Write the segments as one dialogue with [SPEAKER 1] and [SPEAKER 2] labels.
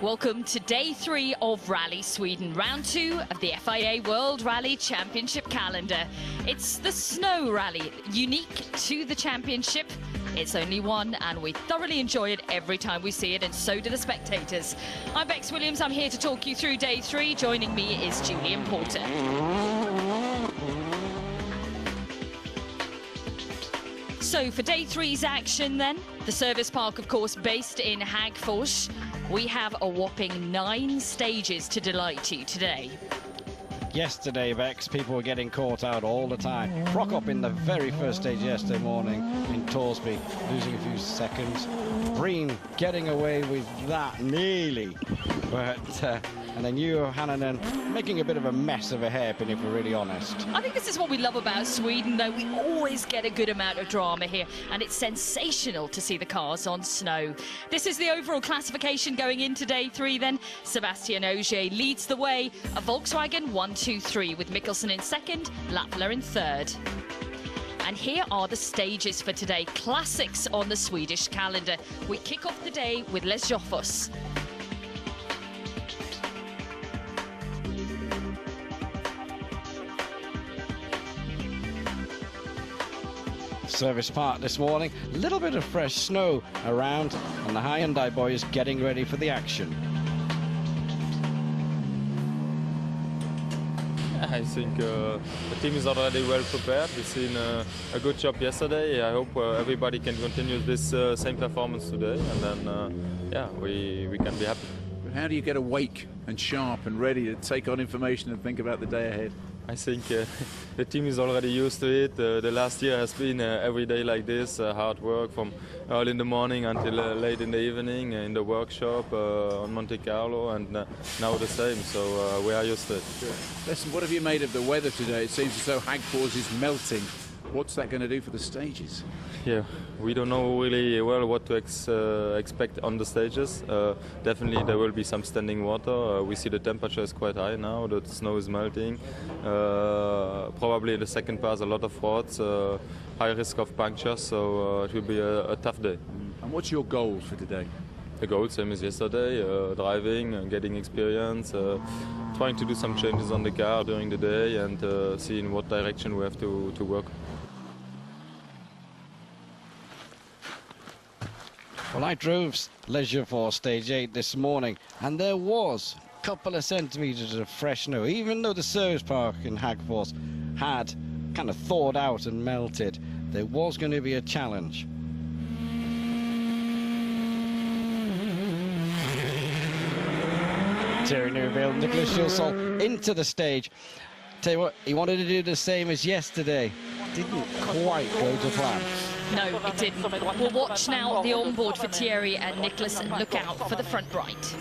[SPEAKER 1] Welcome to day 3 of Rally Sweden, round 2 of the FIA World Rally Championship calendar. It's the snow rally, unique to the championship. It's only one, and we thoroughly enjoy it every time we see it, and so do the spectators. I'm Bex Williams, I'm here to talk you through day 3. Joining me is Julian Porter. So for day 3's action then, the service park, of course, based in Hagfors. We have a whopping 9 stages to delight you today.
[SPEAKER 2] Yesterday, Bex, people were getting caught out all the time. Prokop in the very first stage yesterday morning in Torsby, losing a few seconds. Breen getting away with that nearly. But and then Hannanen making a bit of a mess of a hairpin, if we're really honest.
[SPEAKER 1] I think this is what we love about Sweden, though. We always get a good amount of drama here, and it's sensational to see the cars on snow. This is the overall classification going into day 3 then. Sebastian Ogier leads the way, a Volkswagen 1-2-3 with Mikkelsen in second, Lappler in third. And here are the stages for today, classics on the Swedish calendar. We kick off the day with Les Joffos.
[SPEAKER 2] Service park this morning, a little bit of fresh snow around, and the Hyundai boys getting ready for the action.
[SPEAKER 3] I think the team is already well prepared. We've seen a good job yesterday. I hope everybody can continue this same performance today, and then yeah, we can be happy.
[SPEAKER 4] How do you get awake and sharp and ready to take on information and think about the day ahead?
[SPEAKER 3] I think the team is already used to it. The last year has been every day like this, hard work from early in the morning until late in the evening in the workshop on Monte Carlo, and now the same, so we are used to it.
[SPEAKER 4] Sure. Listen, what have you made of the weather today? It seems as though Hagfors is melting. What's that going to do for the stages?
[SPEAKER 3] Yeah, we don't know really well what to expect on the stages. Definitely there will be some standing water. We see the temperature is quite high now, the snow is melting. Probably in the second pass a lot of rods, high risk of punctures, so it will be a tough day.
[SPEAKER 4] And what's your goals for today?
[SPEAKER 3] The goal, same as yesterday, driving and getting experience, trying to do some changes on the car during the day, and see in what direction we have to work.
[SPEAKER 2] Well, I drove Leisure for stage 8 this morning, and there was a couple of centimetres of fresh snow, even though the service park in Hagfors had kind of thawed out and melted. There was going to be a challenge. Thierry Neuville, Nicolas Gilsol into the stage. Tell you what, he wanted to do the same as yesterday. Didn't quite go to plan.
[SPEAKER 1] No, it didn't. We'll watch now the onboard for Thierry and Nicolas, and look out for the front right.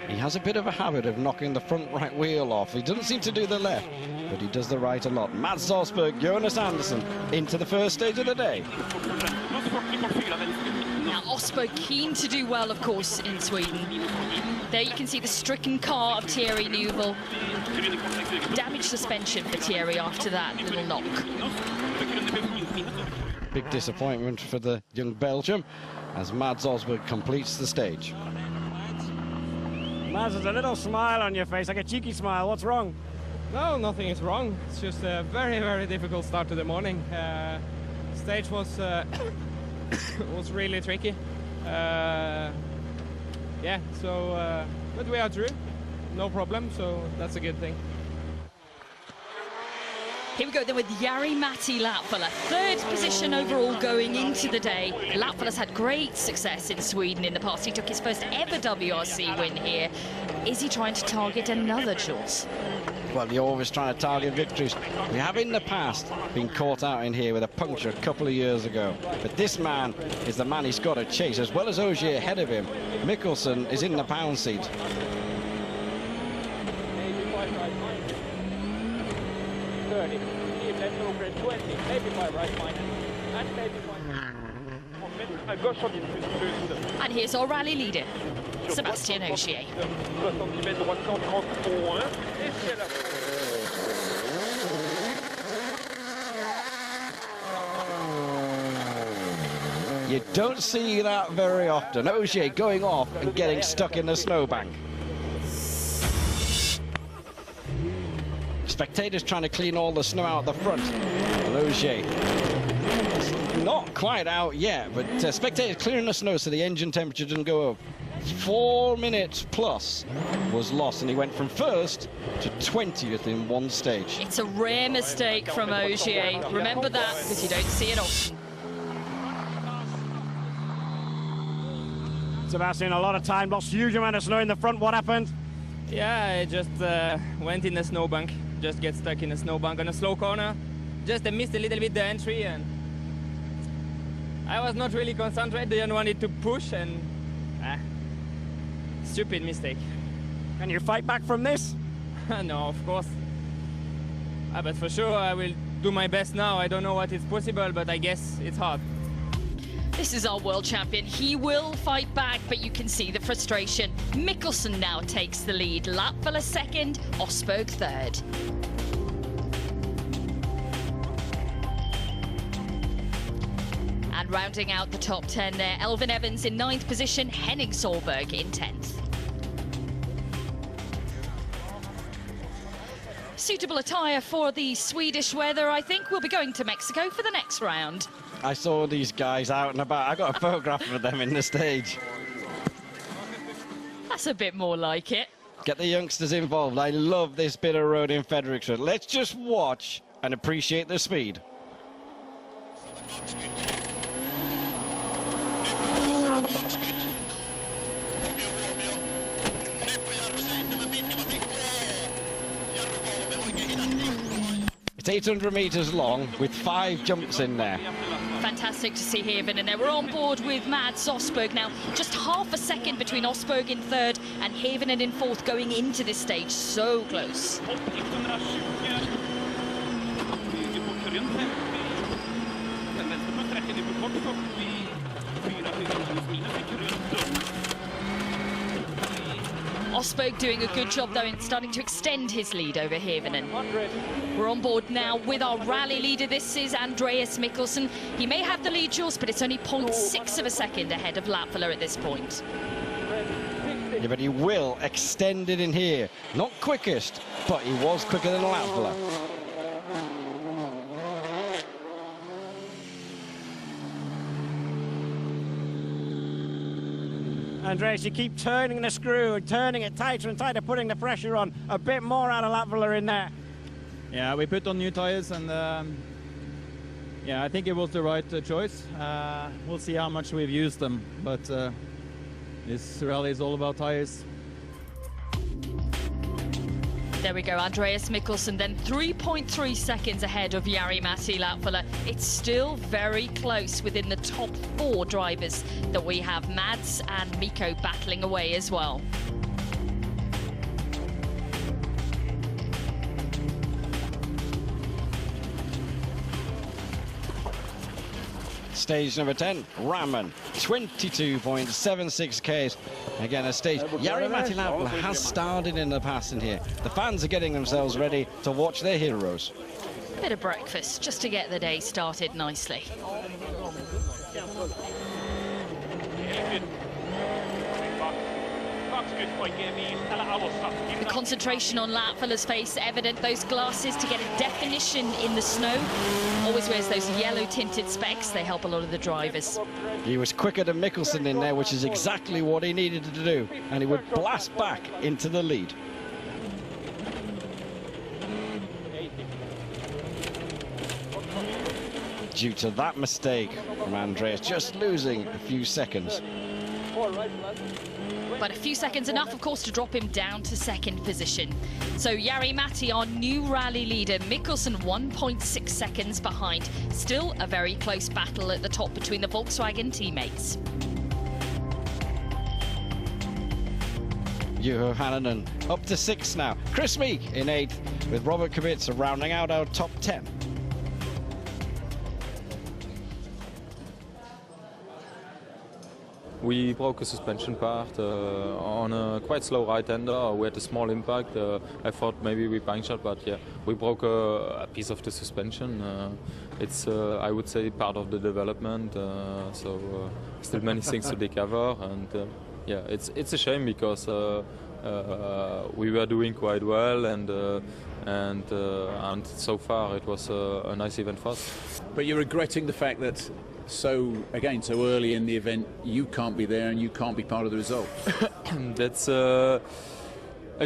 [SPEAKER 2] He has a bit of a habit of knocking the front right wheel off. He doesn't seem to do the left, but he does the right a lot. Mats Salzberg, Jonas Andersson into the first stage of the day.
[SPEAKER 1] Now, Osbo keen to do well, of course, in Sweden. There you can see the stricken car of Thierry Neuville. Damaged suspension for Thierry after that little knock.
[SPEAKER 2] Big disappointment for the young Belgium as Mads Osberg completes the stage.
[SPEAKER 5] Mads, there's a little smile on your face, like a cheeky smile. What's wrong?
[SPEAKER 6] No, nothing is wrong. It's just a very, very difficult start to the morning. Stage was was really tricky. Yeah, so but we are through, no problem. So that's a good thing.
[SPEAKER 1] Here we go then with Jari-Matti Latvala, 3rd position overall going into the day. Latvala's had great success in Sweden in the past. He took his first ever WRC win here. Is he trying to target another, Jules?
[SPEAKER 2] Well, you're always trying to target victories. We have in the past been caught out in here with a puncture a couple of years ago. But this man is the man he's got to chase, as well as Ogier ahead of him. Mikkelsen is in the pound seat.
[SPEAKER 5] 30, left over 20, maybe 5 right minus, and maybe 5.
[SPEAKER 1] And here's our rally leader, Sebastian Ogier.
[SPEAKER 2] You don't see that very often. Ogier going off and getting stuck in the snowbank. Spectators trying to clean all the snow out the front. And Ogier not quite out yet, but spectators clearing the snow so the engine temperature didn't go up. 4 minutes plus was lost, and he went from first to 20th in one stage.
[SPEAKER 1] It's a rare mistake from Ogier. Remember that, because you don't see it often.
[SPEAKER 7] Sebastian, a lot of time lost, huge amount of snow in the front. What happened?
[SPEAKER 6] Yeah, I just went in the snowbank. Just get stuck in the snowbank on a slow corner. Just missed a little bit the entry, and I was not really concentrated. Didn't want it to push, and stupid mistake.
[SPEAKER 7] Can you fight back from this?
[SPEAKER 6] No, of course. But for sure, I will do my best now. I don't know what is possible, but I guess it's hard.
[SPEAKER 1] This is our world champion. He will fight back, but you can see the frustration. Mikkelsen now takes the lead. Latvala second, Osberg third. And rounding out the top 10 there, Elvin Evans in 9th position, Henning Solberg in 10th. Suitable attire for the Swedish weather. I think we'll be going to Mexico for the next round.
[SPEAKER 2] I saw these guys out and about. I got a photograph of them in the stage.
[SPEAKER 1] That's a bit more like it.
[SPEAKER 2] Get the youngsters involved. I love this bit of road in Fredrikstad. Let's just watch and appreciate the speed. It's 800 meters long with 5 jumps in there.
[SPEAKER 1] Fantastic to see Heavinen. We're on board with Mads Osberg now. Just half a second between Osberg in third and Heavinen in fourth going into this stage. So close. Osberg doing a good job, though, in starting to extend his lead over Heavinen. We're on board now with our rally leader. This is Andreas Mikkelsen. He may have the lead, Jules, but it's only 0.6 of a second ahead of Latvala at this point.
[SPEAKER 2] Yeah, but he will extend it in here. Not quickest, but he was quicker than Latvala.
[SPEAKER 7] Andreas, you keep turning the screw, turning it tighter and tighter, putting the pressure on. A bit more out of Latvala in there.
[SPEAKER 8] Yeah, we put on new tires, and yeah, I think it was the right choice. We'll see how much we've used them, but this rally is all about tires.
[SPEAKER 1] There we go, Andreas Mikkelsen then 3.3 seconds ahead of Jari-Matti Latvala. It's still very close within the top 4 drivers that we have. Mads and Mikko battling away as well.
[SPEAKER 2] Stage number 10, Raman, 22.76 Ks. Again, a stage Jari-Matti Latvala has started in the past in here. The fans are getting themselves ready to watch their heroes.
[SPEAKER 1] Bit of breakfast just to get the day started nicely. The concentration on Latvala's face evident. Those glasses to get a definition in the snow. Always wears those yellow tinted specs. They help a lot of the drivers.
[SPEAKER 2] He was quicker than Mikkelsen in there, which is exactly what he needed to do. And he would blast back into the lead. Due to that mistake from Andreas, just losing a few seconds.
[SPEAKER 1] But a few seconds enough, of course, to drop him down to second position. So Jari-Matti, our new rally leader, Mikkelsen 1.6 seconds behind. Still a very close battle at the top between the Volkswagen teammates.
[SPEAKER 2] Juho Hänninen up to 6th now. Chris Meek in 8th, with Robert Kubica rounding out our top 10.
[SPEAKER 3] We broke a suspension part on a quite slow right-hander. We had a small impact. I thought maybe we punctured, but yeah, we broke a piece of the suspension. It's, I would say, part of the development. So still many things to discover, and yeah, it's a shame because we were doing quite well, and so far it was a nice event for us.
[SPEAKER 4] But you're regretting the fact that so early in the event you can't be there and you can't be part of the result.
[SPEAKER 3] That's a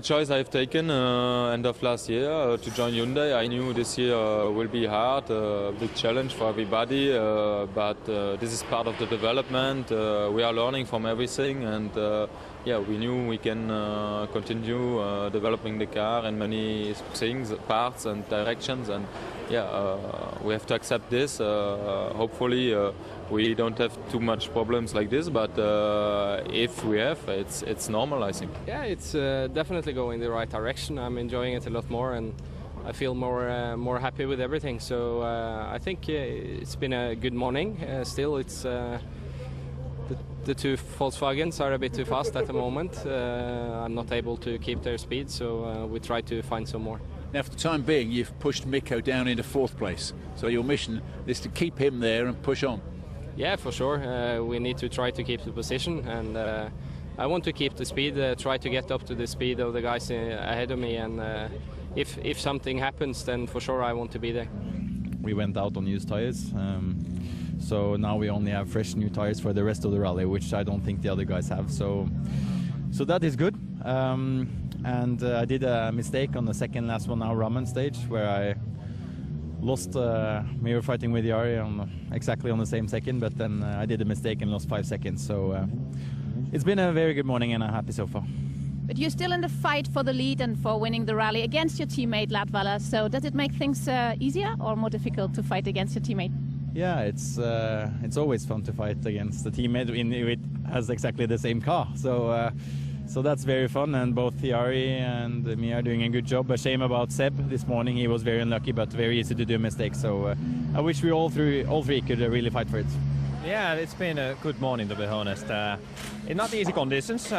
[SPEAKER 3] choice I've taken end of last year to join Hyundai. I knew this year will be hard, a big challenge for everybody, but this is part of the development. We are learning from everything, and yeah, we knew we can continue developing the car in many things, parts and directions, and yeah, we have to accept this. Hopefully we don't have too much problems like this, but if we have, it's normal, I think.
[SPEAKER 9] Yeah, it's definitely going in the right direction. I'm enjoying it a lot more, and I feel more happy with everything. So I think it's been a good morning. Still, it's the two Volkswagens are a bit too fast at the moment. I'm not able to keep their speed, so we try to find some more.
[SPEAKER 4] Now, for the time being, you've pushed Mikko down into 4th place. So your mission is to keep him there and push on.
[SPEAKER 9] Yeah, for sure. We need to try to keep the position, and I want to keep the speed, try to get up to the speed of the guys ahead of me, and if something happens, then for sure I want to be there.
[SPEAKER 8] We went out on used tires, so now we only have fresh new tires for the rest of the rally, which I don't think the other guys have. So that is good. And I did a mistake on the second last one, now Ramen stage, where I lost. We were fighting with Jari exactly on the same second, but then I did a mistake and lost 5 seconds. So it's been a very good morning, and I'm happy so far.
[SPEAKER 10] But you're still in the fight for the lead and for winning the rally against your teammate Latvala. So does it make things easier or more difficult to fight against your teammate?
[SPEAKER 8] Yeah, it's always fun to fight against a teammate who has exactly the same car. So that's very fun, and both Jari and me are doing a good job. A shame about Seb this morning. He was very unlucky, but very easy to do a mistake. So I wish we all three could really fight for it.
[SPEAKER 11] Yeah, it's been a good morning, to be honest. In not easy conditions.